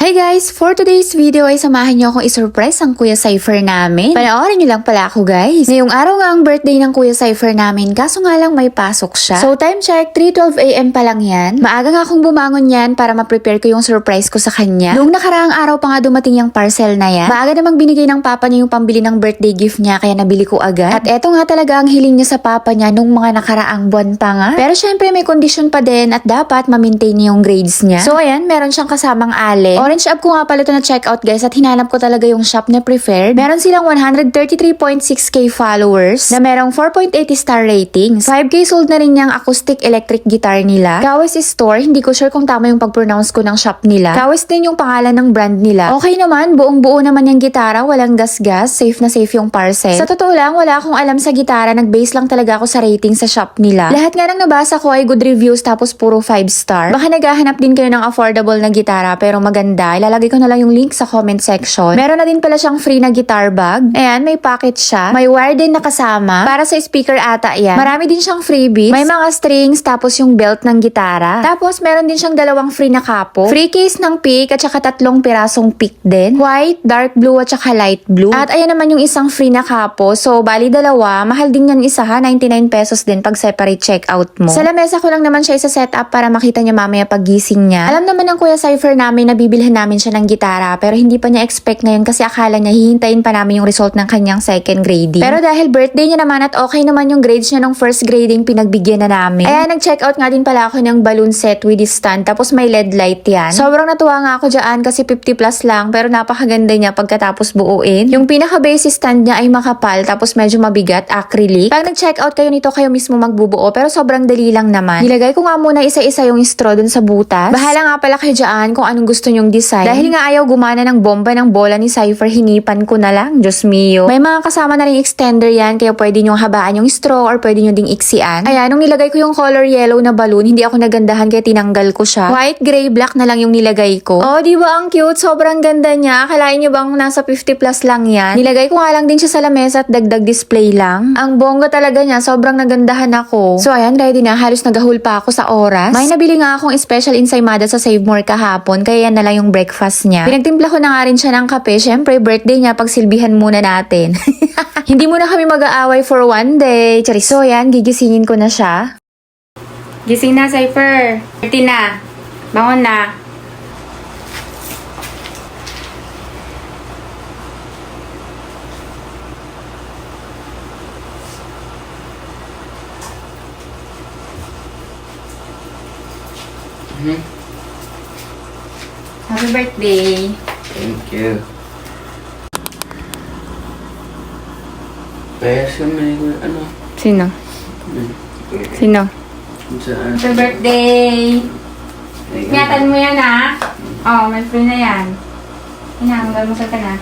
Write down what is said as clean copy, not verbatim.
Hi guys! For today's video ay samahan niyo akong isurprise ang Kuya Cypher namin. Panoorin niyo lang pala ako guys. Ngayong araw nga ang birthday ng Kuya Cypher namin kaso nga lang may pasok siya. So time check, 3:12 AM pa lang yan. Maaga nga akong bumangon yan para ma-prepare ko yung surprise ko sa kanya. Noong nakaraang araw pa nga dumating yung parcel na yan. Maaga namang binigay ng papa niya yung pambili ng birthday gift niya kaya nabili ko agad. At eto nga talaga ang hiling niya sa papa niya nung mga nakaraang buwan pa nga. Pero syempre may condition pa din at dapat ma-maintain niya yung grades niya. So ayan, meron siyang kasamang ale. Orange app ko nga pala ito na checkout guys at hinanap ko talaga yung shop na preferred. Meron silang 133.6k followers na merong 4.80 star ratings. 5k sold na rin niyang acoustic electric guitar nila. Kawes Store, hindi ko sure kung tama yung pag-pronounce ko ng shop nila. Kawes din yung pangalan ng brand nila. Okay naman, buong-buo naman yung gitara, walang gas-gas, safe na safe yung parcel. Sa totoo lang, wala akong alam sa gitara, nag-base lang talaga ako sa rating sa shop nila. Lahat nga nang nabasa ko ay good reviews tapos puro 5 star. Baka naghahanap din kayo ng affordable na gitara pero maganda. Ilalagay ko na lang yung link sa comment section. Meron na din pala siyang free na guitar bag. Ayan, may pocket siya. May wire din na kasama. Para sa speaker ata yan. Marami din siyang freebies. May mga strings tapos yung belt ng gitara. Tapos meron din siyang dalawang free na kapo. Free case ng pick at saka 3 pirasong pick din. White, dark blue at saka light blue. At ayan naman yung isang free na kapo. So, bali dalawa. Mahal din yan isa ha. 99 pesos din pag separate checkout mo. Sa lamesa ko lang naman siya isa setup para makita niya mamaya paggising niya. Alam naman ng Kuya Cypher namin na bibilhan namin siya ng gitara pero hindi pa niya expect ngayon kasi akala niya hihintayin pa namin yung result ng kanyang second grading. Pero dahil birthday niya naman at okay naman yung grades niya ng first grading, pinagbigyan na namin. Ayan, nag-checkout nga din pala ako ng balloon set with stand tapos may LED light yan. Sobrang natuwa nga ako dyan kasi 50 plus lang pero napakaganda niya pagkatapos buuin. Yung pinaka-base stand niya ay makapal tapos medyo mabigat, acrylic. Pag nag-checkout kayo nito, kayo mismo magbubuo pero sobrang dali lang naman. Nilagay ko nga muna isa-isa yung straw dun sa butas. Bahala nga pala kayo dyan kung anong gusto nyong design. Dahil nga ayaw gumana ng bomba ng bola ni Cypher, hinipan ko na lang. Diyos mio. May mga kasama na rin extender yan kaya pwede nyong habaan yung straw or pwede nyo ding iksian. Ayan, nung nilagay ko yung color yellow na balloon, hindi ako nagandahan kaya tinanggal ko siya. White, gray, black na lang yung nilagay ko. Oh, di ba ang cute? Sobrang ganda niya. Akalain nyo bang nasa 50 plus lang yan? Nilagay ko nga lang din siya sa lamesa at dagdag display lang. Ang bongga talaga niya. Sobrang nagandahan ako. So ayan, ready na. Halos nagahul pa ako sa oras. May nabili nga akong special ensaymada sa Save More kahapon kaya yan na lang yung breakfast niya. Pinagtimpla ko na nga rin siya ng kape. Syempre, birthday niya, pagsilbihan muna natin. Hindi muna kami mag-aaway for one day. Charis. So yan, gigisingin ko na siya. Gising na, Cypher. 30 na. Bangon na. Happy birthday. Thank you. Kaya siya may ano? Sino? Sino? Saan? Happy birthday! Ingatan mo yan ha? Oh, may free na yan. Hinahanggal mo sa ka na.